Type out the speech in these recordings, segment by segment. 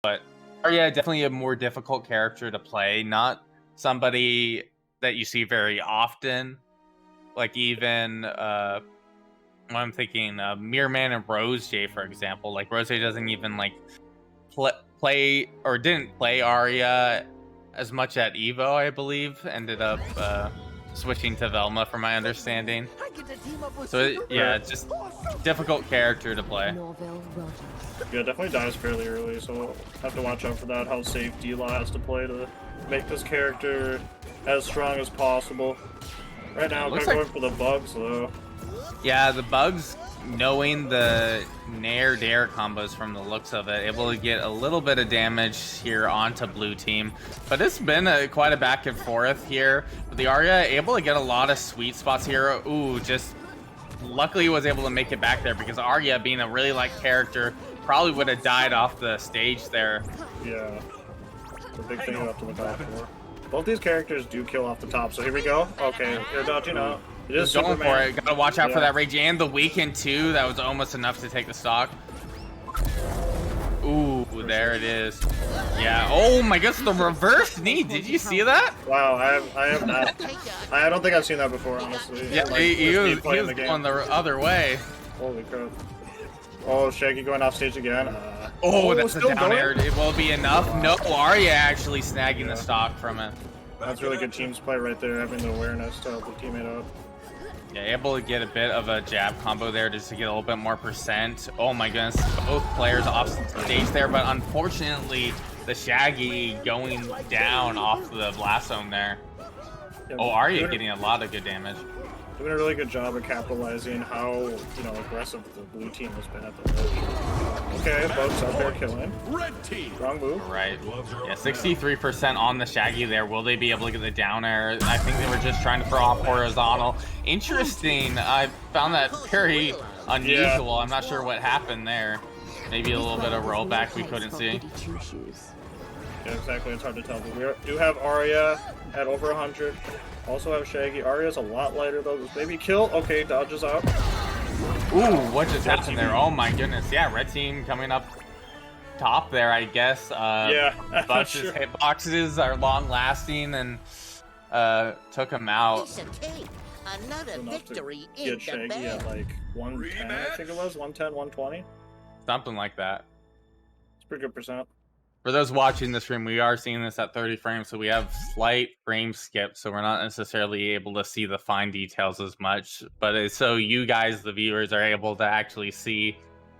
but Arya definitely a more difficult character to play. Not somebody that you see very often. Like even I'm thinking Mirman and Rose J, for example. Like Rose J doesn't even like play or didn't play Arya as much at Evo, I believe. Ended up switching to Velma, from my understanding. So yeah, just difficult character to play. Yeah, definitely dies fairly early, so we'll have to watch out for that. How safe D3LAW has to play to make this character as strong as possible. Right now, kind of going for the bugs though. Yeah, the bugs, knowing the Nair Dare combos from the looks of it, able to get a little bit of damage here onto blue team. But it's been quite a back and forth here. But the Arya able to get a lot of sweet spots here. Ooh, just luckily was able to make it back there, because Arya, being a really light character, probably would have died off the stage there. Yeah, it's a big thing you have to look out for. Both these characters do kill off the top, so here we go. Okay, they're dodging out. Just going for it. Gotta watch out for that rage and the weaken too. That was almost enough to take the stock. Ooh, there it is. Yeah. Oh my goodness, the reverse knee. Did you see that? Wow, I have not. I don't think I've seen that before, honestly. Yeah, like, he was going the other way. Holy crap. Oh, Shaggy going off stage again. That's a down air. It will be enough. No, Arya actually snagging the stock from it. That's really good team play right there, having the awareness to help the teammate up. Yeah, able to get a bit of a jab combo there just to get a little bit more percent. Oh my goodness, both players off stage there, but unfortunately, the Shaggy going down off the blast zone there. Yeah, Arya getting a lot of good damage. Doing a really good job of capitalizing how, aggressive the blue team has been at the ledge. Okay, boats out there killing. Red team. Wrong move. Right. Yeah, 63% on the Shaggy there. Will they be able to get the down air? I think they were just trying to throw off horizontal. Interesting. I found that very unusual. Yeah. I'm not sure what happened there. Maybe a little bit of rollback we couldn't see. Yeah, exactly. It's hard to tell. But we do have Arya at over 100. Also have Shaggy. Arya's a lot lighter though. This baby kill. Okay, dodges out. Ooh, what just happened there? Oh my goodness. Yeah, red team coming up top there, I guess. Yeah. Bush's hitboxes are long lasting and took him out. Another victory in get Shaggy at like 110, I think it was. 110, 120. Something like that. It's pretty good percent. For those watching the stream, we are seeing this at 30 frames, so we have slight frame skip, so we're not necessarily able to see the fine details as much. But it's so you guys, the viewers, are able to actually see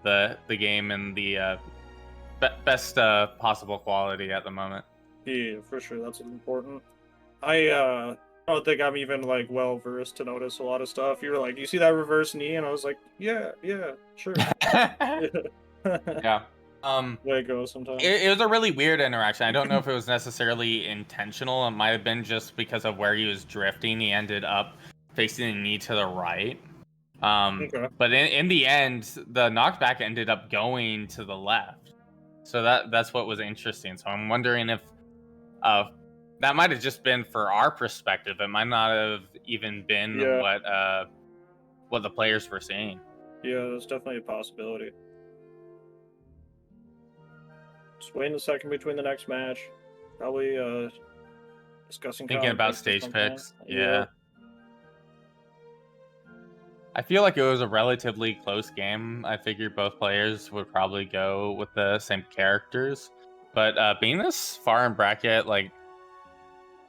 the game in the best possible quality at the moment. Yeah, for sure, that's important. I don't think I'm even like well versed to notice a lot of stuff. You were like, you see that reverse knee, and I was like, yeah, sure. Yeah. Way it goes sometimes. It was a really weird interaction. I don't know if it was necessarily intentional. It might have been just because of where he was drifting. He ended up facing the knee to the right. Okay. But in the end, the knockback ended up going to the left. So that's what was interesting. So I'm wondering if that might have just been for our perspective. It might not have even been what the players were seeing. Yeah, that's definitely a possibility. Just waiting a second between the next match. Probably discussing. Thinking about stage picks. Yeah. I feel like it was a relatively close game. I figured both players would probably go with the same characters. But being this far in bracket, like,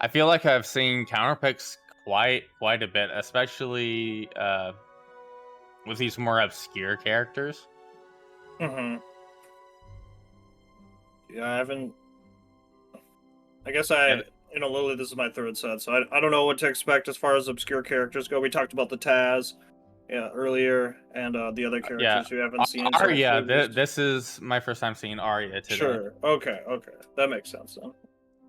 I feel like I've seen counter picks quite a bit, especially with these more obscure characters. Mm-hmm. Yeah, I haven't. I guess literally this is my third set, so I don't know what to expect as far as obscure characters go. We talked about the Taz, earlier, and the other characters who haven't seen. Arya, this is my first time seeing Arya today. Sure. Okay, that makes sense then.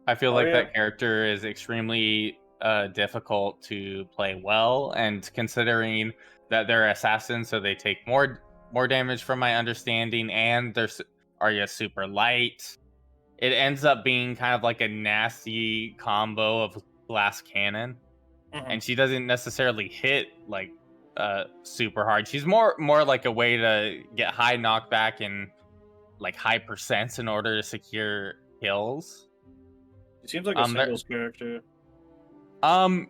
I feel like that character is extremely difficult to play well, and considering that they're assassins, so they take more damage from my understanding, and they're Arya's super light. It ends up being kind of like a nasty combo of glass cannon, and she doesn't necessarily hit like super hard. She's more like a way to get high knockback and like high percents in order to secure kills. He seems like a singles character.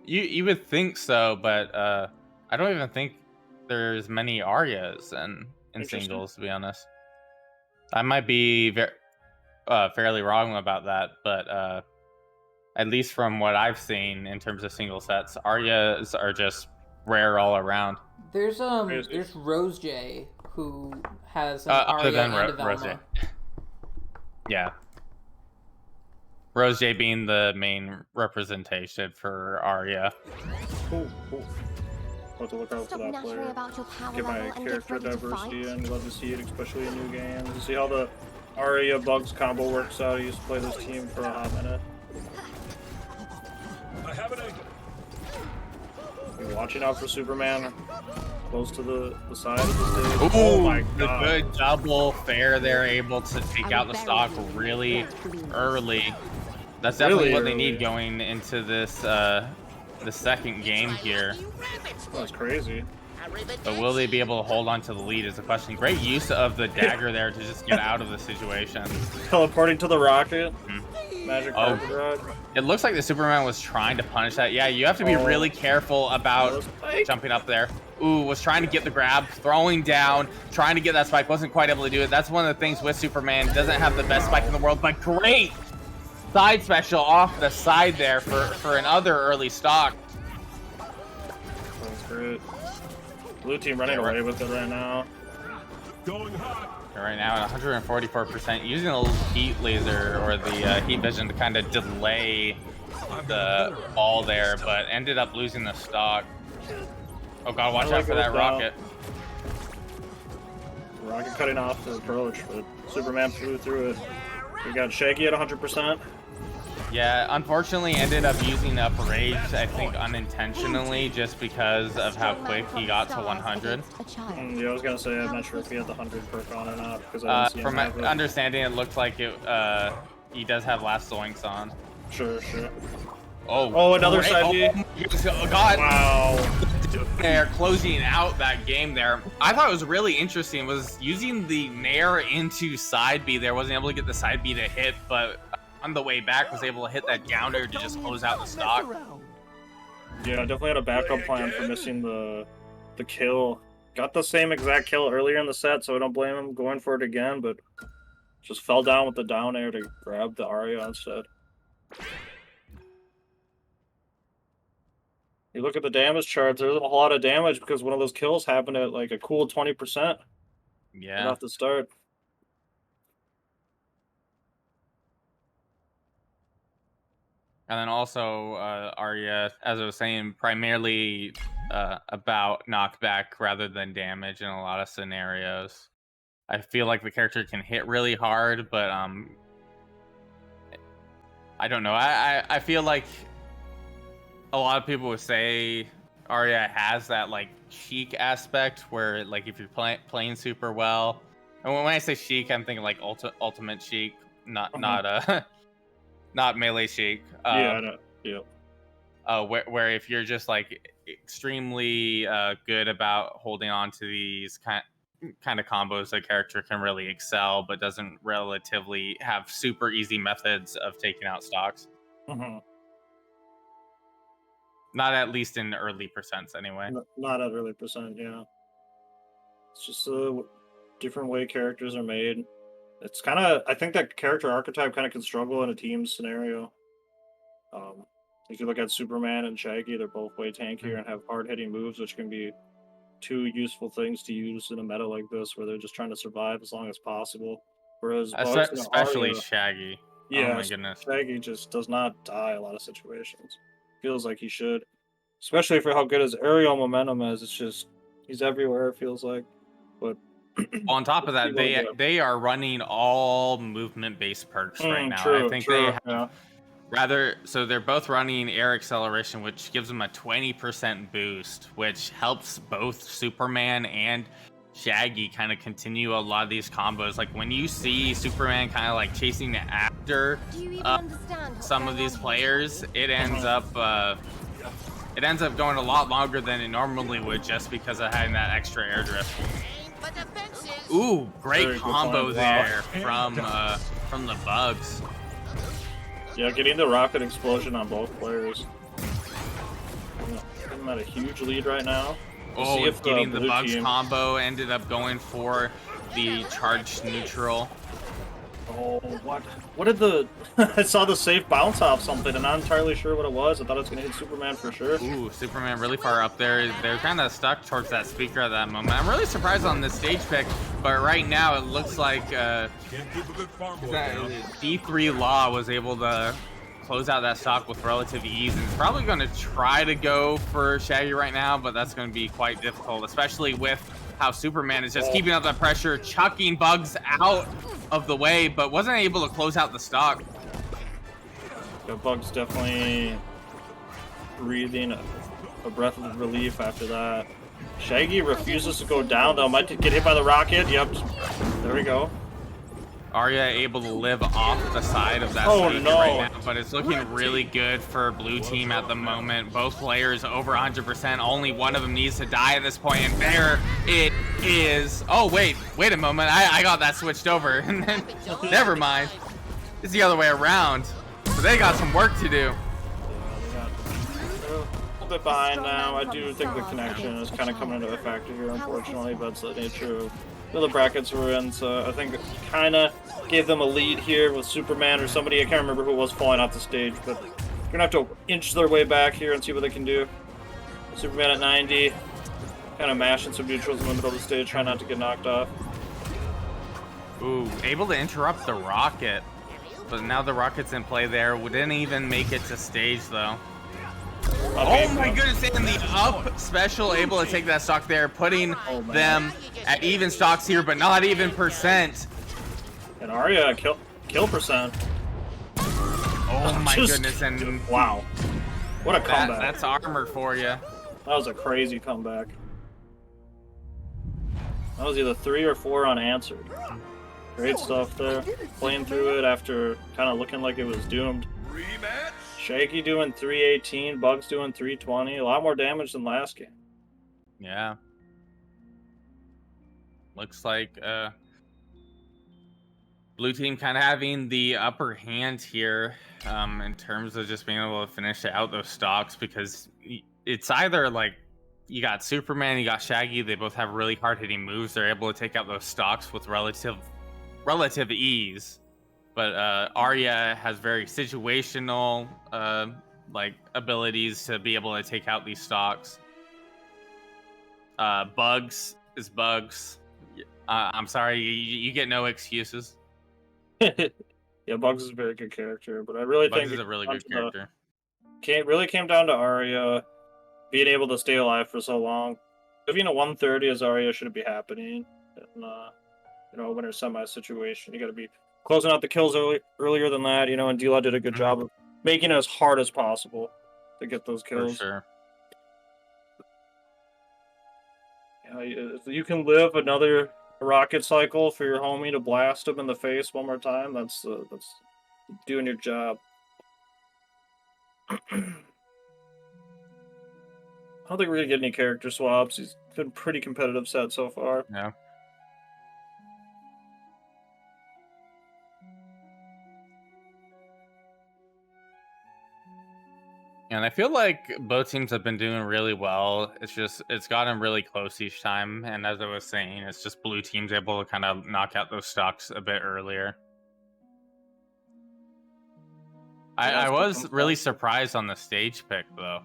You would think so, but I don't even think there's many Aryas in singles, to be honest. I might be fairly wrong about that, but at least from what I've seen in terms of single sets, Aryas are just rare all around. There's Rose J who has an Arya and a Velma. Yeah. Rose J being the main representation for Arya. Cool. Have to look out for that player. Get my character diversity and love to see it, especially in new games. To see how the Arya Bugs combo works out. I used to play this team for a hot minute. I have an angle. You're watching out for Superman close to the side of the stage. Ooh, oh my god. The good double fair. They're able to take out the stock really early. That's definitely what they need going into this the second game here. That's crazy. But will they be able to hold on to the lead is the question. Great use of the dagger there to just get out of the situation. Teleporting to the rocket. Mm-hmm. Magic carpet ride. It looks like the Superman was trying to punish that. Yeah, you have to be really careful about jumping up there. Ooh, was trying to get the grab, throwing down, trying to get that spike. Wasn't quite able to do it. That's one of the things with Superman. Doesn't have the best spike in the world, but great side special off the side there for another early stock. That's great. Blue team running away with it right now. Going hot. Right now at 144%, using a little heat laser or the heat vision to kind of delay the ball there, but ended up losing the stock. Oh god, watch out for that rocket. Rocket cutting off the approach, but Superman flew through it. We got Shaggy at 100%. Yeah, unfortunately ended up using up rage, I think unintentionally, just because of how quick he got to 100. Yeah, I was gonna say, I'm not sure if he had the 100 perk on or not, because I didn't see him from have it. understanding, it looked like it. He does have last zoinks on. Sure. Oh, another side B. Oh god! Wow. They're closing out that game there. I thought it was really interesting was using the Nair into side B there. Wasn't able to get the side B to hit, but on the way back was able to hit that downer to just close out the stock. Yeah, definitely had a backup plan for missing the kill. Got the same exact kill earlier in the set, so I don't blame him going for it again, but just fell down with the down air to grab the Arya instead. You look at the damage charts, there's a whole lot of damage because one of those kills happened at like a cool 20%. Yeah. Right off the start. And then also, Arya, as I was saying, primarily about knockback rather than damage in a lot of scenarios. I feel like the character can hit really hard, but I don't know. I feel like a lot of people would say Arya has that like chic aspect where like if you're playing super well, and when I say chic, I'm thinking like ultimate chic, not melee chic. Yeah, I know. Yeah. Where if you're just like extremely good about holding on to these kind of combos, the character can really excel, but doesn't relatively have super easy methods of taking out stocks. Mm-hmm. Not at least in early percents, anyway. Not at early percent, yeah. It's just a different way characters are made. It's kind of, I think that character archetype kind of can struggle in a team scenario. If you look at Superman and Shaggy, they're both way tankier and have hard-hitting moves, which can be two useful things to use in a meta like this, where they're just trying to survive as long as possible. Whereas especially Arya, Shaggy. Yeah, oh my goodness. Shaggy just does not die a lot of situations. Feels like he should. Especially for how good his aerial momentum is. It's just, he's everywhere, it feels like. But on top of that, they are running all movement-based perks right now. I think they have so they're both running air acceleration, which gives them a 20% boost, which helps both Superman and Shaggy kind of continue a lot of these combos. Like when you see Superman kind of like chasing after some of these players, it ends up going a lot longer than it normally would just because of having that extra air drift. But the fences Ooh, great Very good combo plan. there from the bugs. Yeah, getting the rocket explosion on both players. I'm at a huge lead right now. We'll see if getting the blue bugs team... combo ended up going for the charged neutral. Oh, what? What did the... I saw the safe bounce off something, and not entirely sure what it was. I thought it was going to hit Superman for sure. Ooh, Superman really far up there. They're kind of stuck towards that speaker at that moment. I'm really surprised on this stage pick, but right now it looks like D3LAW was able to close out that stock with relative ease, and it's probably going to try to go for Shaggy right now, but that's going to be quite difficult, especially with how Superman is just keeping up that pressure, chucking bugs out of the way, but wasn't able to close out the stock. The bugs definitely breathing a breath of relief after that. Shaggy refuses to go down, though. Might get hit by the rocket. Yep. There we go. Arya able to live off the side of that speaker right now, but it's looking really good for blue team at the moment. Both players over 100%. Only one of them needs to die at this point, and there it is. Oh, wait a moment. I got that switched over, and then never mind. It's the other way around. So they got some work to do. A little bit behind now. I do think the connection is kind of coming into a factor here, unfortunately, but it's the nature of the brackets we're in, so I think it kind of gave them a lead here with Superman or somebody. I can't remember who it was falling off the stage, but they're gonna have to inch their way back here and see what they can do. Superman at 90, kind of mashing some neutrals in the middle of the stage, trying not to get knocked off. Ooh, able to interrupt the rocket, but now the rocket's in play there. We didn't even make it to stage though. Oh my goodness, and the up special able to take that stock there, putting them at even stocks here, but not even percent. And Arya kill percent. Oh my goodness, and wow. What a comeback. That's armor for you. That was a crazy comeback. That was either 3 or 4 unanswered. Great stuff there. Playing through it after kind of looking like it was doomed. Rematch. Shaggy doing 318, Bugs doing 320. A lot more damage than last game. Yeah. Looks like blue team kind of having the upper hand here in terms of just being able to finish out those stocks, because it's either like you got Superman, you got Shaggy, they both have really hard hitting moves. They're able to take out those stocks with relative ease. But Arya has very situational like abilities to be able to take out these stocks. Bugs is Bugs. I'm sorry, you get no excuses. Yeah, Bugs is a very good character, but I really think Bugs is a really good character. Really came down to Arya being able to stay alive for so long. Living a 130 as Arya shouldn't be happening. And, you know, winner semi situation, you got to be closing out the kills earlier than that, you know, and D3LAW did a good job of making it as hard as possible to get those kills. For sure. If you can live another rocket cycle for your homie to blast him in the face one more time, that's doing your job. I don't think we're gonna get any character swaps. He's been pretty competitive set so far. Yeah. And I feel like both teams have been doing really well. It's gotten really close each time. And as I was saying, it's just blue teams able to kind of knock out those stocks a bit earlier. I was really surprised on the stage pick, though.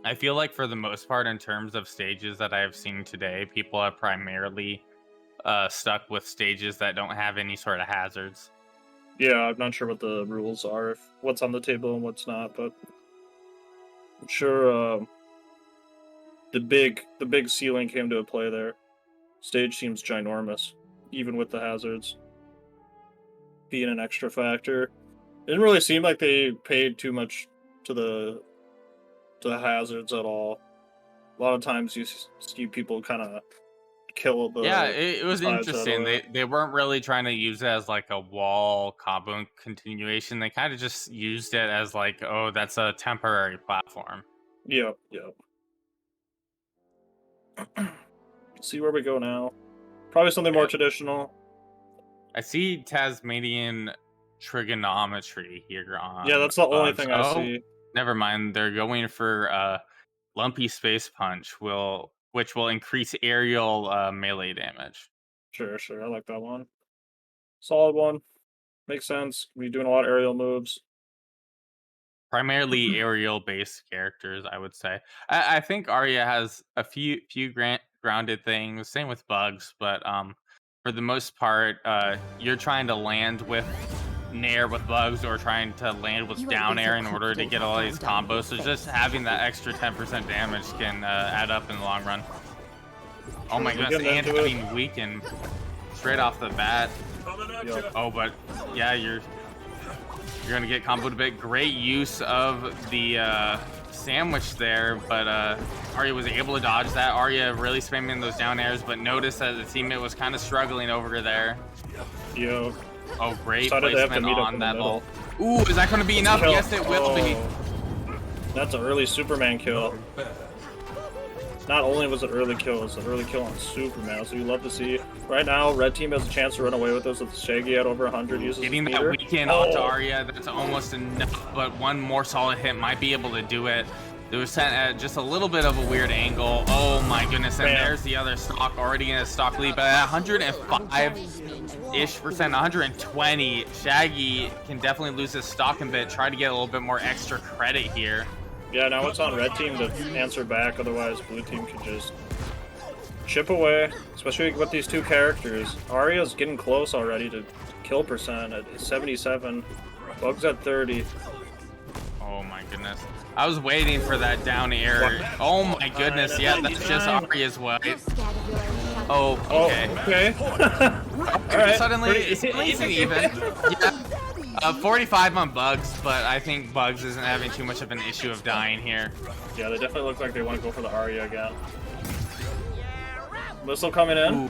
I feel like for the most part, in terms of stages that I've seen today, people have primarily stuck with stages that don't have any sort of hazards. Yeah, I'm not sure what the rules are, if what's on the table and what's not, but I'm sure the big ceiling came to a play there. Stage seems ginormous, even with the hazards being an extra factor. It didn't really seem like they paid too much to the hazards at all. A lot of times you see people kind of kill the... Yeah, it was interesting. They weren't really trying to use it as like a wall combo continuation. They kind of just used it as like, oh, that's a temporary platform. Yep. See where we go now. Probably something more traditional. I see Tasmanian trigonometry here on. Yeah, that's the only thing I see. Never mind. They're going for lumpy space punch, which will increase aerial melee damage. Sure. I like that one. Solid one. Makes sense. We're doing a lot of aerial moves. Primarily aerial-based characters, I would say. I think Arya has a few grounded things. Same with Bugs, but for the most part, you're trying to land with nair with Bugs or trying to land with down air in order to get all these combos. So just having that extra 10% damage can add up in the long run. Oh my goodness, and having weakened straight off the bat. Yep. Oh, but yeah, you're gonna get comboed a bit. Great use of the sandwich there, but Arya was able to dodge that. Arya really spamming those down airs, but noticed that the teammate was kind of struggling over there. Yo. Oh, great placement on that ball. Ooh, is that gonna be enough? Kill. Yes, it will be. That's an early Superman kill. Not only was it early kill, it's an early kill on Superman, so you love to see. Right now, red team has a chance to run away with this with Shaggy at over 100 uses. Getting that weekend onto Arya, that's almost enough, but one more solid hit might be able to do it. It was sent at just a little bit of a weird angle. Oh my goodness, and there's the other stock already in a stock lead, but at 105-ish%, 120, Shaggy can definitely lose his stock a bit, try to get a little bit more extra credit here. Yeah, now it's on red team to answer back, otherwise blue team could just chip away, especially with these two characters. Arya's getting close already to kill percent at 77, Bugs at 30. Oh my goodness. I was waiting for that down air. Oh my goodness, yeah, that's just Arya's way. Oh, okay. Okay. Alright. Suddenly, it's even. Yeah. 45 on Bugs, but I think Bugs isn't having too much of an issue of dying here. Yeah, they definitely look like they want to go for the Arya again. Missile coming in. Ooh.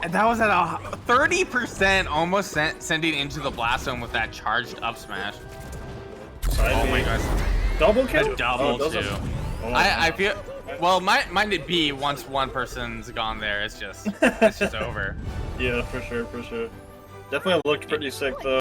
And that was at a 30%, almost sending into the blast zone with that charged up smash. Oh my gosh. Double kill? A double too. Oh, I feel, well, might it be once one person's gone there, it's just over. Yeah, for sure. Definitely looked pretty sick though.